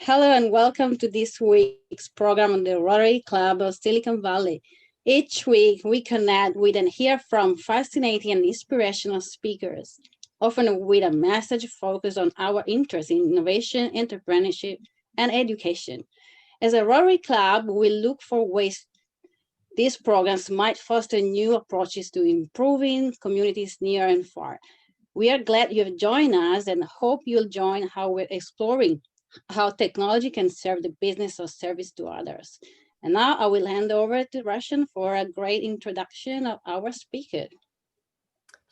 Hello and welcome to this week's program on the Rotary Club of Silicon Valley. Each week, we connect with and hear from fascinating and inspirational speakers, often with a message focused on our interest in innovation, entrepreneurship, and education. As a Rotary Club, we look for ways these programs might foster new approaches to improving communities near and far. We are glad you have joined us and hope you'll join how we're exploring how technology can serve the business of service to others. And now I will hand over to Russian for a great introduction of our speaker.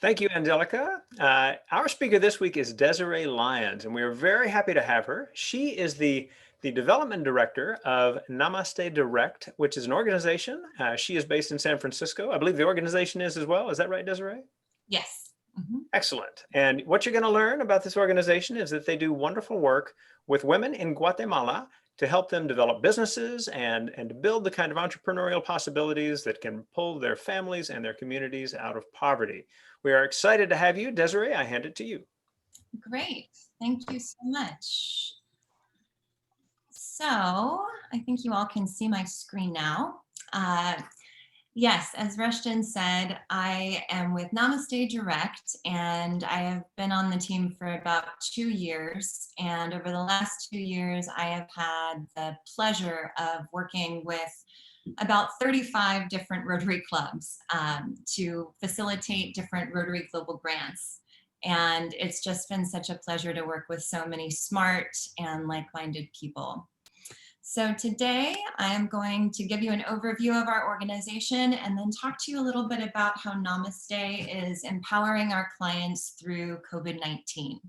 Thank you, Angelica. Our speaker this week is Desiree Lyons, and we are very happy to have her. She is the development director of Namaste Direct, which is an organization. She is based in San Francisco. I believe the organization is as well. Is that right, Desiree? Yes. Excellent. And what you're going to learn about this organization is that they do wonderful work with women in Guatemala to help them develop businesses and to build the kind of entrepreneurial possibilities that can pull their families and their communities out of poverty. We are excited to have you. Desiree, I hand it to you. Great. Thank you so much. So I think you all can see my screen now. Yes, as Rushton said, I am with Namaste Direct, and I have been on the team for about 2 years. And over the last 2 years, I have had the pleasure of working with about 35 different Rotary clubs to facilitate different Rotary Global grants. And it's just been such a pleasure to work with so many smart and like-minded people. So today I am going to give you an overview of our organization and then talk to you a little bit about how Namaste is empowering our clients through COVID-19.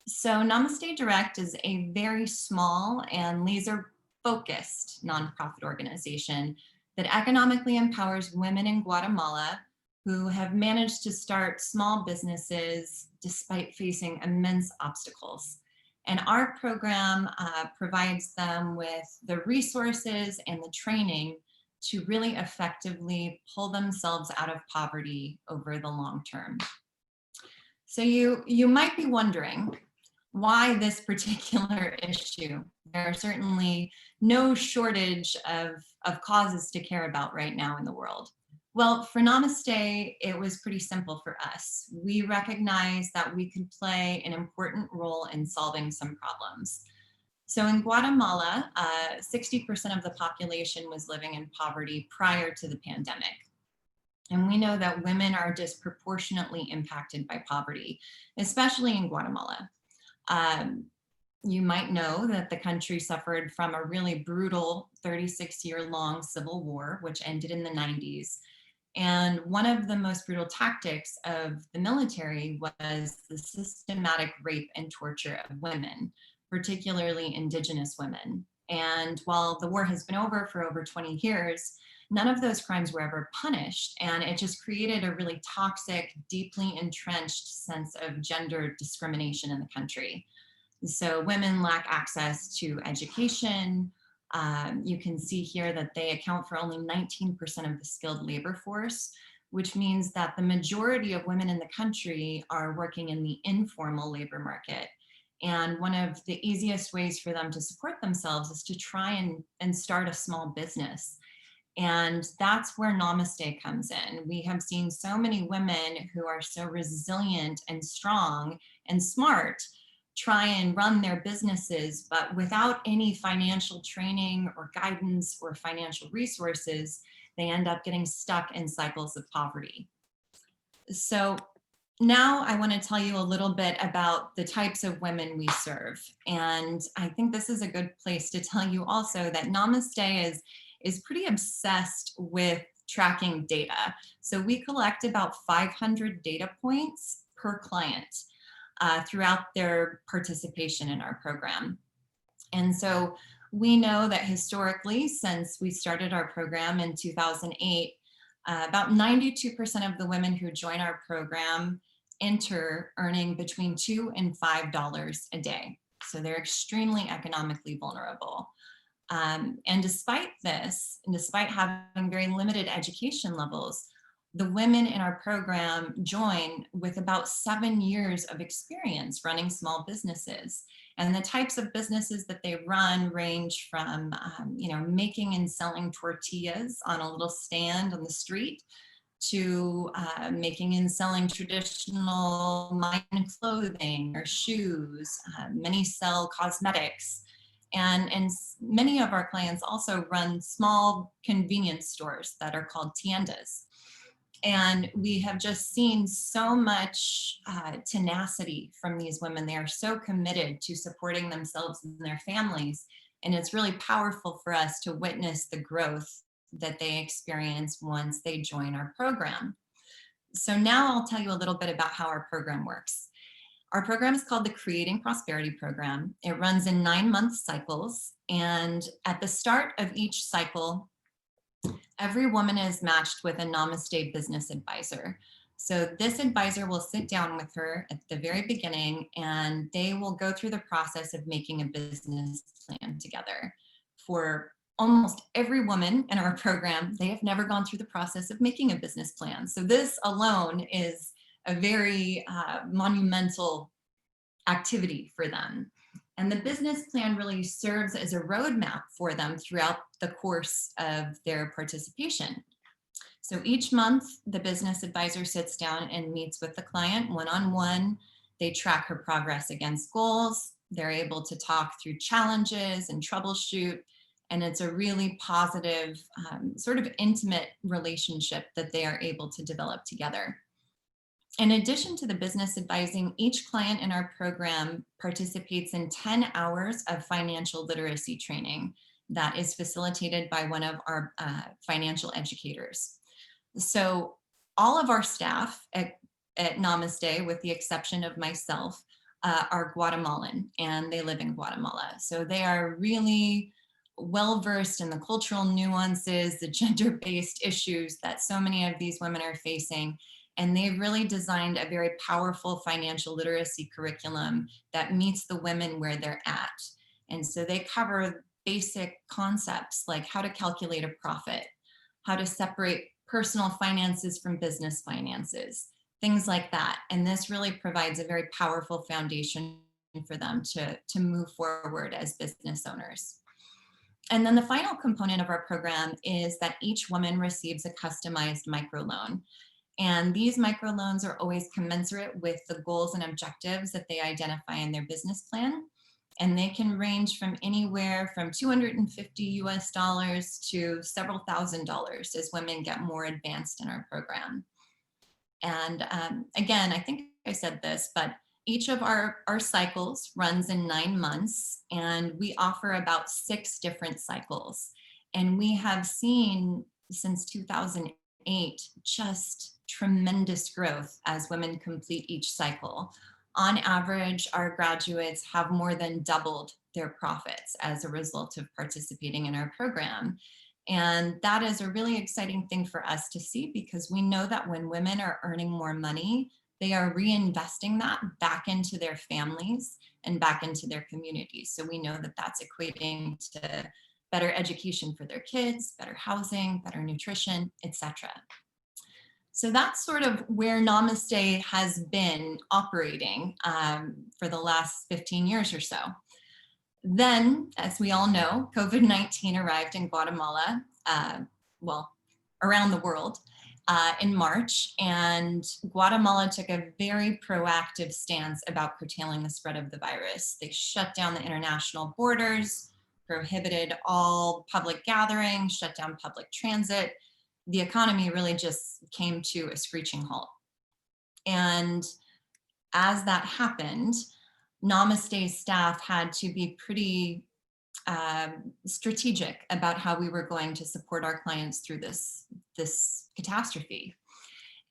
So Namaste Direct is a very small and laser-focused nonprofit organization that economically empowers women in Guatemala who have managed to start small businesses despite facing immense obstacles. And our program provides them with the resources and the training to really effectively pull themselves out of poverty over the long term. So you might be wondering why this particular issue. There are certainly no shortage of causes to care about right now in the world. Well, for Namaste, it was pretty simple for us. We recognized that we could play an important role in solving some problems. So in Guatemala, 60% of the population was living in poverty prior to the pandemic. And we know that women are disproportionately impacted by poverty, especially in Guatemala. You might know that the country suffered from a really brutal 36-year-long civil war, which ended in the 90s. And one of the most brutal tactics of the military was the systematic rape and torture of women, particularly indigenous women. And while the war has been over for over 20 years, none of those crimes were ever punished. And it just created a really toxic, deeply entrenched sense of gender discrimination in the country. So women lack access to education. You can see here that they account for only 19% of the skilled labor force, which means that the majority of women in the country are working in the informal labor market. And one of the easiest ways for them to support themselves is to try and start a small business. And that's where Namaste comes in. We have seen so many women who are so resilient and strong and smart try and run their businesses, but without any financial training or guidance or financial resources, they end up getting stuck in cycles of poverty. So now I want to tell you a little bit about the types of women we serve. And I think this is a good place to tell you also that Namaste is pretty obsessed with tracking data. So we collect about 500 data points per client throughout their participation in our program. And so we know that historically, since we started our program in 2008, about 92% of the women who join our program enter earning between $2 and $5 a day. So they're extremely economically vulnerable. And despite this, and despite having very limited education levels, the women in our program join with about 7 years of experience running small businesses. And the types of businesses that they run range from, making and selling tortillas on a little stand on the street, to making and selling traditional mine clothing or shoes. Many sell cosmetics. And many of our clients also run small convenience stores that are called tiendas. And we have just seen so much tenacity from these women. They are so committed to supporting themselves and their families. And it's really powerful for us to witness the growth that they experience once they join our program. So now I'll tell you a little bit about how our program works. Our program is called the Creating Prosperity Program. It runs in 9-month cycles. And at the start of each cycle, every woman is matched with a Namaste business advisor. So this advisor will sit down with her at the very beginning, and they will go through the process of making a business plan together. For almost every woman in our program, they have never gone through the process of making a business plan. So this alone is a very monumental activity for them. And the business plan really serves as a roadmap for them throughout the course of their participation. So each month, the business advisor sits down and meets with the client one-on-one. They track her progress against goals. They're able to talk through challenges and troubleshoot. And it's a really positive, sort of intimate relationship that they are able to develop together. In addition to the business advising, each client in our program participates in 10 hours of financial literacy training that is facilitated by one of our financial educators. So all of our staff at Namaste, with the exception of myself, are Guatemalan, and they live in Guatemala. So they are really well-versed in the cultural nuances, the gender-based issues that so many of these women are facing. And they've really designed a very powerful financial literacy curriculum that meets the women where they're at. And so they cover basic concepts like how to calculate a profit, how to separate personal finances from business finances, things like that. And this really provides a very powerful foundation for them to move forward as business owners. And then the final component of our program is that each woman receives a customized microloan. And these microloans are always commensurate with the goals and objectives that they identify in their business plan. And they can range from anywhere from $250 US to several $1,000s as women get more advanced in our program. And again, I think I said this, but each of our cycles runs in 9 months, and we offer about 6 different cycles. And we have seen since 2008 just tremendous growth as women complete each cycle. On average, our graduates have more than doubled their profits as a result of participating in our program. And that is a really exciting thing for us to see, because we know that when women are earning more money, they are reinvesting that back into their families and back into their communities. So we know that that's equating to better education for their kids, better housing, better nutrition, etc. So that's sort of where Namaste has been operating for the last 15 years or so. Then, as we all know, COVID-19 arrived in Guatemala, around the world in March, and Guatemala took a very proactive stance about curtailing the spread of the virus. They shut down the international borders, prohibited all public gatherings, shut down public transit. The economy really just came to a screeching halt. And as that happened, Namaste staff had to be pretty strategic about how we were going to support our clients through this catastrophe.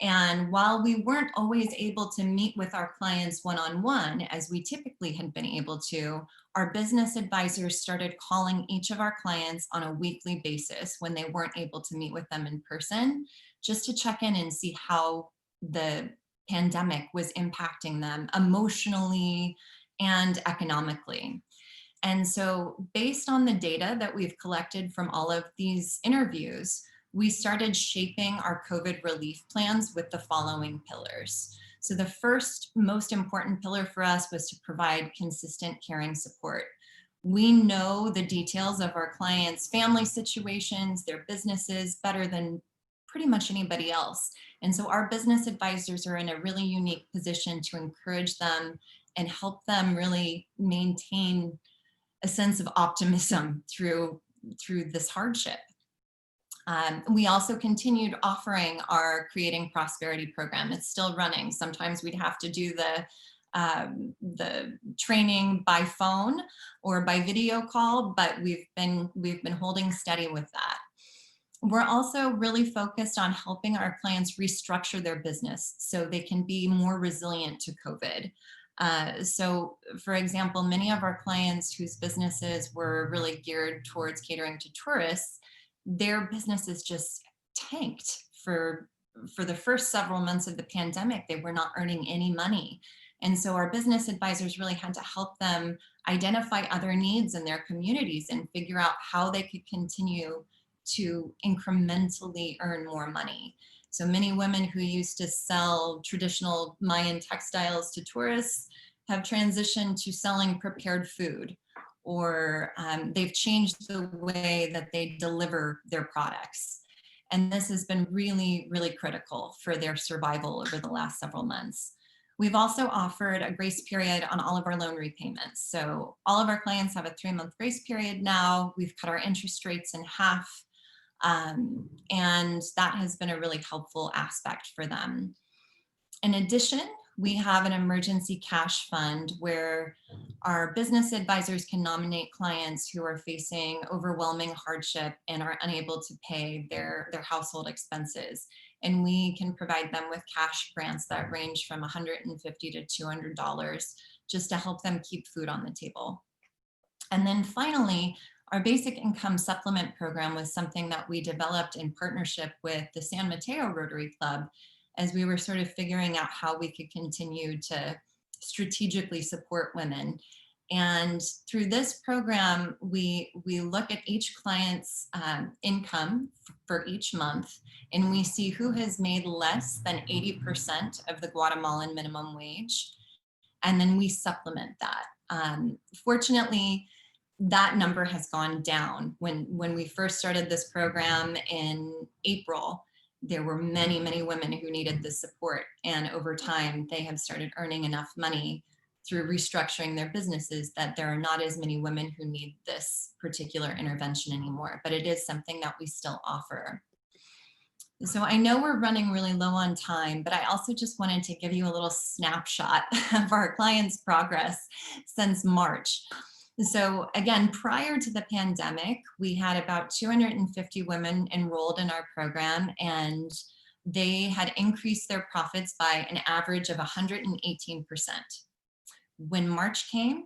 And while we weren't always able to meet with our clients one-on-one, as we typically had been able to, our business advisors started calling each of our clients on a weekly basis when they weren't able to meet with them in person, just to check in and see how the pandemic was impacting them emotionally and economically. And so based on the data that we've collected from all of these interviews, we started shaping our COVID relief plans with the following pillars. So the first most important pillar for us was to provide consistent caring support. We know the details of our clients' family situations, their businesses better than pretty much anybody else. And so our business advisors are in a really unique position to encourage them and help them really maintain a sense of optimism through this hardship. We also continued offering our Creating Prosperity program. It's still running. Sometimes we'd have to do the training by phone or by video call, but we've been holding steady with that. We're also really focused on helping our clients restructure their business so they can be more resilient to COVID. So for example, many of our clients whose businesses were really geared towards catering to tourists, their businesses just tanked for the first several months of the pandemic. They were not earning any money. And so our business advisors really had to help them identify other needs in their communities and figure out how they could continue to incrementally earn more money. So many women who used to sell traditional Mayan textiles to tourists have transitioned to selling prepared food, or they've changed the way that they deliver their products. And this has been really, really critical for their survival over the last several months. We've also offered a grace period on all of our loan repayments. So all of our clients have a 3-month grace period now. We've cut our interest rates in half. And that has been a really helpful aspect for them. In addition, we have an emergency cash fund where our business advisors can nominate clients who are facing overwhelming hardship and are unable to pay their household expenses. And we can provide them with cash grants that range from $150 to $200 just to help them keep food on the table. And then finally, our basic income supplement program was something that we developed in partnership with the San Mateo Rotary Club as we were sort of figuring out how we could continue to strategically support women. And through this program, we look at each client's income for each month, and we see who has made less than 80% of the Guatemalan minimum wage, and then we supplement that. Fortunately, that number has gone down. When we first started this program in April, there were many, many women who needed this support. And over time, they have started earning enough money through restructuring their businesses that there are not as many women who need this particular intervention anymore, but it is something that we still offer. So I know we're running really low on time, but I also just wanted to give you a little snapshot of our clients' progress since March. So again, prior to the pandemic, we had about 250 women enrolled in our program, and they had increased their profits by an average of 118%. When March came,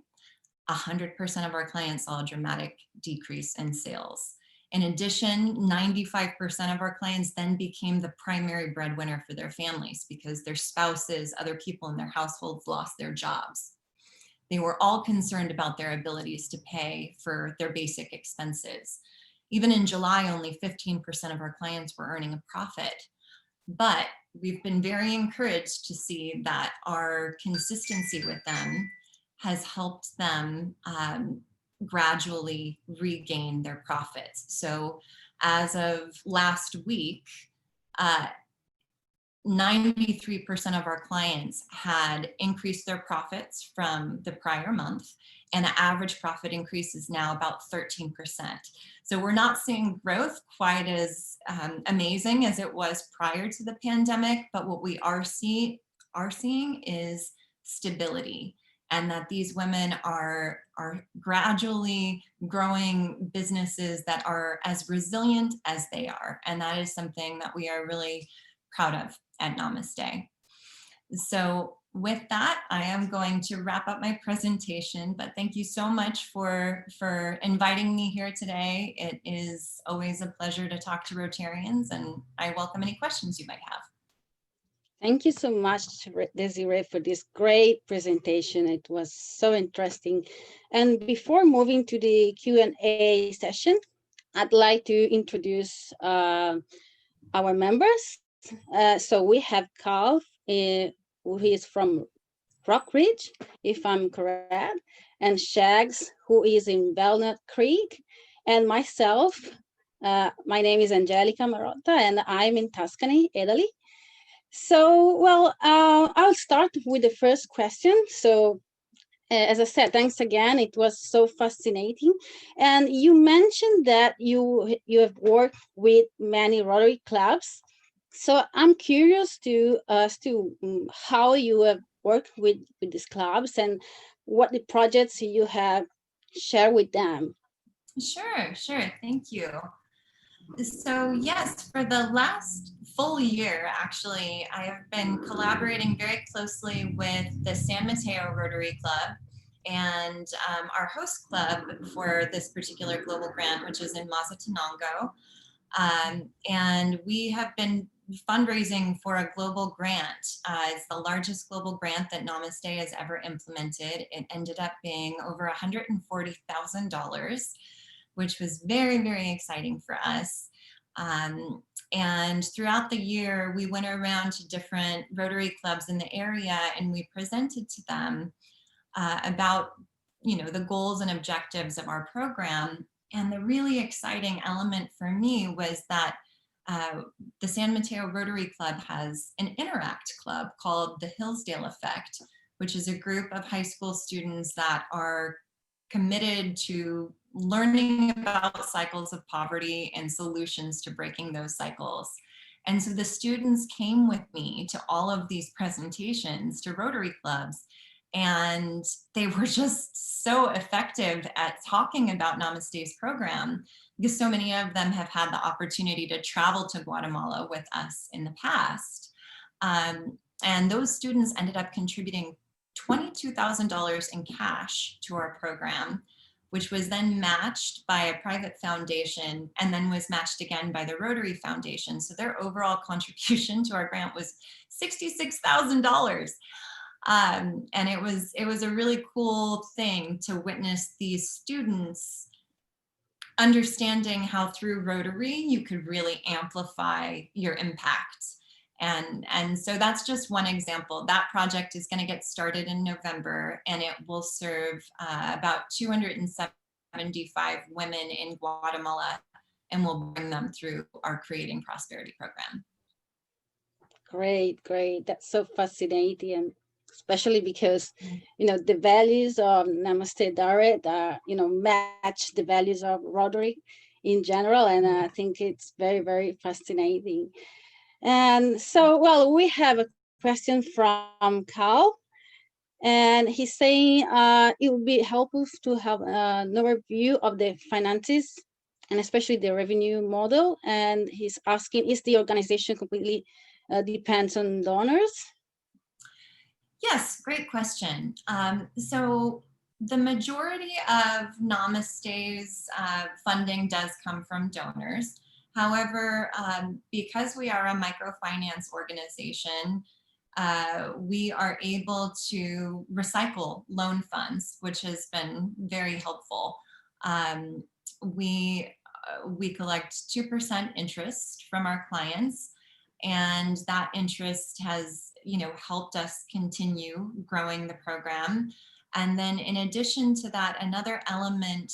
100% of our clients saw a dramatic decrease in sales. In addition, 95% of our clients then became the primary breadwinner for their families because their spouses, other people in their households lost their jobs. They were all concerned about their abilities to pay for their basic expenses. Even in July, only 15% of our clients were earning a profit. But we've been very encouraged to see that our consistency with them has helped them gradually regain their profits. So as of last week, 93% of our clients had increased their profits from the prior month, and the average profit increase is now about 13%. So we're not seeing growth quite as amazing as it was prior to the pandemic, but what we are seeing is stability, and that these women are gradually growing businesses that are as resilient as they are. And that is something that we are really proud of at Namaste. So with that, I am going to wrap up my presentation, but thank you so much for inviting me here today. It is always a pleasure to talk to Rotarians, and I welcome any questions you might have. Thank you so much, Desiree, for this great presentation. It was so interesting. And before moving to the Q&A session, I'd like to introduce our members. So we have Carl, who is from Rock Ridge, if I'm correct, and Shags, who is in Walnut Creek, and myself. My name is Angelica Marotta, and I'm in Tuscany, Italy. So, well, I'll start with the first question. So, as I said, thanks again. It was so fascinating. And you mentioned that you have worked with many Rotary clubs. So I'm curious as to how you have worked with these clubs and what the projects you have shared with them. Sure. Thank you. So yes, for the last full year, actually, I have been collaborating very closely with the San Mateo Rotary Club and our host club for this particular global grant, which is in Mazatenango. And we have been fundraising for a global grant. It's the largest global grant that Namaste has ever implemented. It ended up being over $140,000, which was very, very exciting for us. And throughout the year, we went around to different Rotary clubs in the area and we presented to them about, the goals and objectives of our program. And the really exciting element for me was that the San Mateo Rotary Club has an Interact club called the Hillsdale Effect, which is a group of high school students that are committed to learning about cycles of poverty and solutions to breaking those cycles. And so the students came with me to all of these presentations to Rotary clubs, and they were just so effective at talking about Namaste's program because so many of them have had the opportunity to travel to Guatemala with us in the past. And those students ended up contributing $22,000 in cash to our program, which was then matched by a private foundation and then was matched again by the Rotary Foundation. So their overall contribution to our grant was $66,000. And it was a really cool thing to witness these students understanding how through Rotary you could really amplify your impact. And so that's just one example. That project is going to get started in November, and it will serve about 275 women in Guatemala, and we'll bring them through our Creating Prosperity program. Great. That's so fascinating, and especially because, the values of Namaste Direct are, match the values of Rotary in general. And I think it's very, very fascinating. And so, well, we have a question from Carl, and he's saying it would be helpful to have an overview of the finances and especially the revenue model. And he's asking, is the organization completely depends on donors? Yes, great question. So the majority of Namaste's funding does come from donors. However, because we are a microfinance organization, we are able to recycle loan funds, which has been very helpful. We collect 2% interest from our clients, and that interest has, helped us continue growing the program. And then in addition to that, another element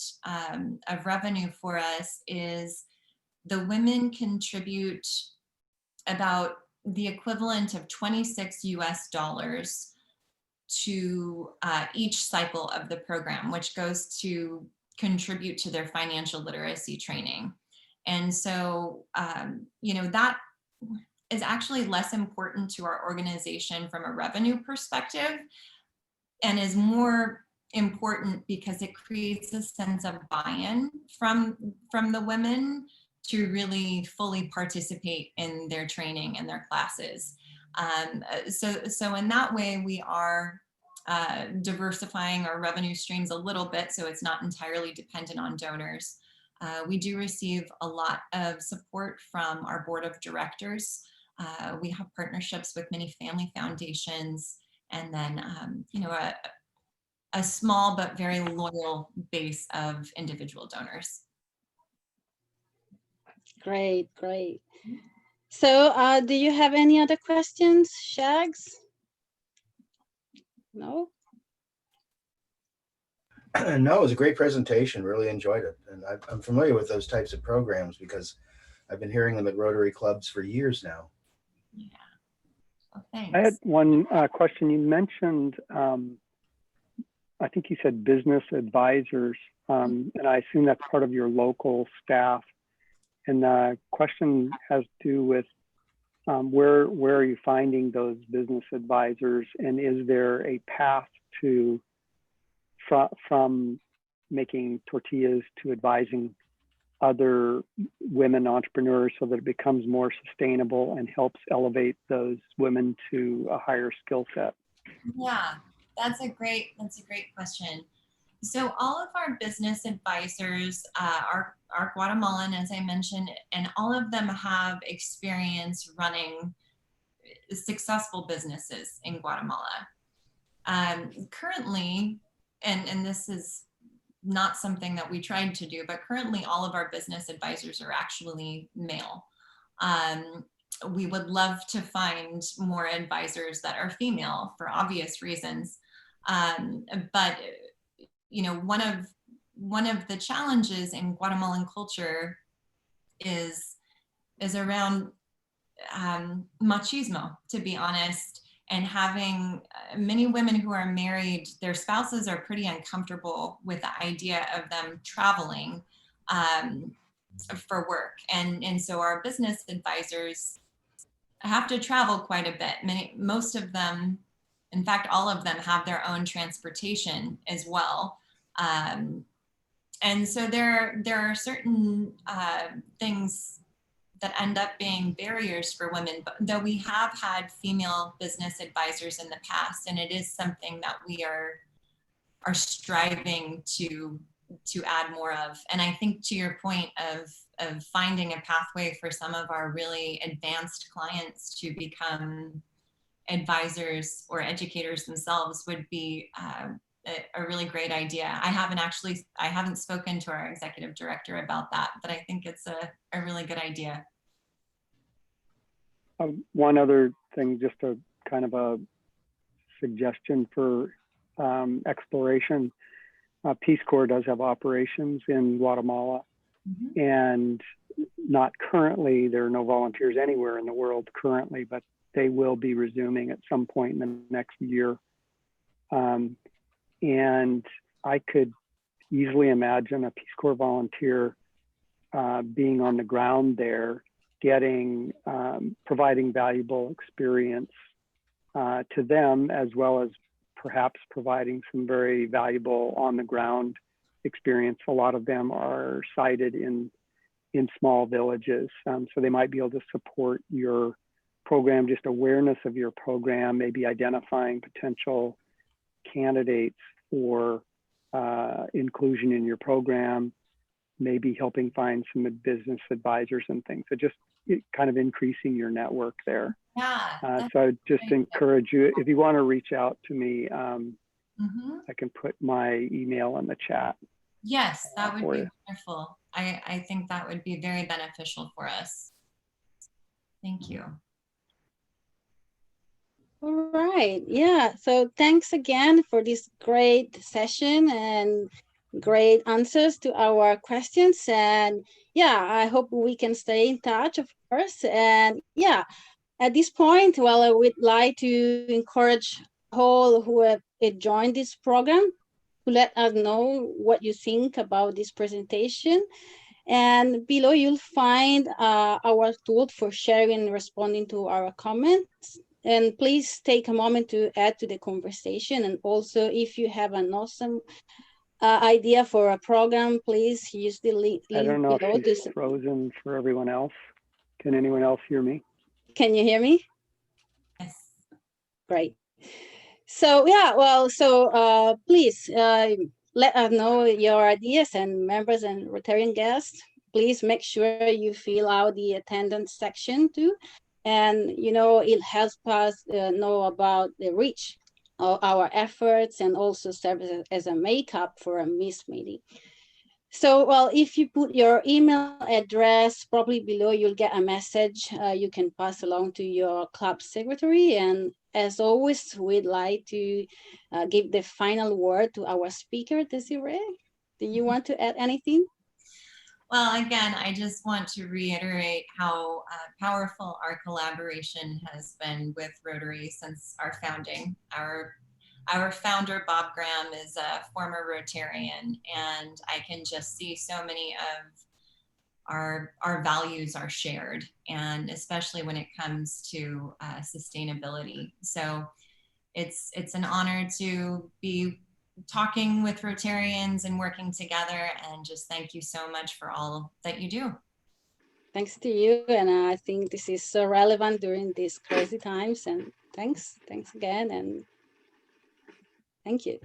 of revenue for us is the women contribute about the equivalent of $26 to each cycle of the program, which goes to contribute to their financial literacy training. And so, that is actually less important to our organization from a revenue perspective, and is more important because it creates a sense of buy-in from the women to really fully participate in their training and their classes. So in that way, we are diversifying our revenue streams a little bit, so it's not entirely dependent on donors. We do receive a lot of support from our board of directors. We have partnerships with many family foundations, and then a small but very loyal base of individual donors. Great, great. So do you have any other questions, Shags? No? No, it was a great presentation. Really enjoyed it. And I'm familiar with those types of programs because I've been hearing them at Rotary clubs for years now. Yeah. Well, thanks. I had one question. You mentioned, I think you said business advisors, and I assume that's part of your local staff. And the question has to do with where are you finding those business advisors, and is there a path to from making tortillas to advising other women entrepreneurs so that it becomes more sustainable and helps elevate those women to a higher skill set? Yeah, that's a great question. So all of our business advisors are Guatemalan, as I mentioned, and all of them have experience running successful businesses in Guatemala. Currently, and this is not something that we tried to do, but currently all of our business advisors are actually male. We would love to find more advisors that are female for obvious reasons. But you know, one of the challenges in Guatemalan culture is around machismo, to be honest, and having many women who are married, their spouses are pretty uncomfortable with the idea of them traveling for work. And so our business advisors have to travel quite a bit. Most of them, in fact, all of them have their own transportation as well. And so there are certain things that end up being barriers for women, but though we have had female business advisors in the past, and it is something that we are striving to add more of. And I think to your point of finding a pathway for some of our really advanced clients to become advisors or educators themselves would be a really great idea. I haven't spoken to our executive director about that, but I think it's a really good idea. One other thing, just a kind of a suggestion for exploration. Peace Corps does have operations in Guatemala, and not currently, there are no volunteers anywhere in the world currently, but they will be resuming at some point in the next year. And I could easily imagine a Peace Corps volunteer being on the ground there, providing valuable experience to them, as well as perhaps providing some very valuable on the ground experience. A lot of them are sited in small villages, so they might be able to support your program, just awareness of your program, maybe identifying potential candidates for inclusion in your program, maybe helping find some business advisors and things. So just kind of increasing your network there. Yeah. So I just encourage you, if you want to reach out to me, I can put my email in the chat. Yes, that would be wonderful. I think that would be very beneficial for us. Thank you. All right. Yeah. So thanks again for this great session and great answers to our questions. And yeah, I hope we can stay in touch, of course. And yeah, at this point, well, I would like to encourage all who have joined this program to let us know what you think about this presentation. And below you'll find our tool for sharing and responding to our comments. And please take a moment to add to the conversation. And also, if you have an awesome idea for a program, please use the link. I don't know if it's frozen for everyone else. Can anyone else hear me? Can you hear me? Yes. Great. So yeah, well, so please let us know your ideas, and members and Rotarian guests, please make sure you fill out the attendance section too. And, you know, it helps us know about the reach of our efforts and also serves as a makeup for a missed meeting. So, well, if you put your email address probably below, you'll get a message you can pass along to your club secretary. And as always, we'd like to give the final word to our speaker, Desiree. Do you want to add anything? Well, again, I just want to reiterate how powerful our collaboration has been with Rotary since our founding. Our founder, Bob Graham, is a former Rotarian, and I can just see so many of our values are shared, and especially when it comes to sustainability. So it's an honor to be talking with Rotarians and working together, and just thank you so much for all that you do. Thanks to you, and I think this is so relevant during these crazy times, and thanks again, and thank you.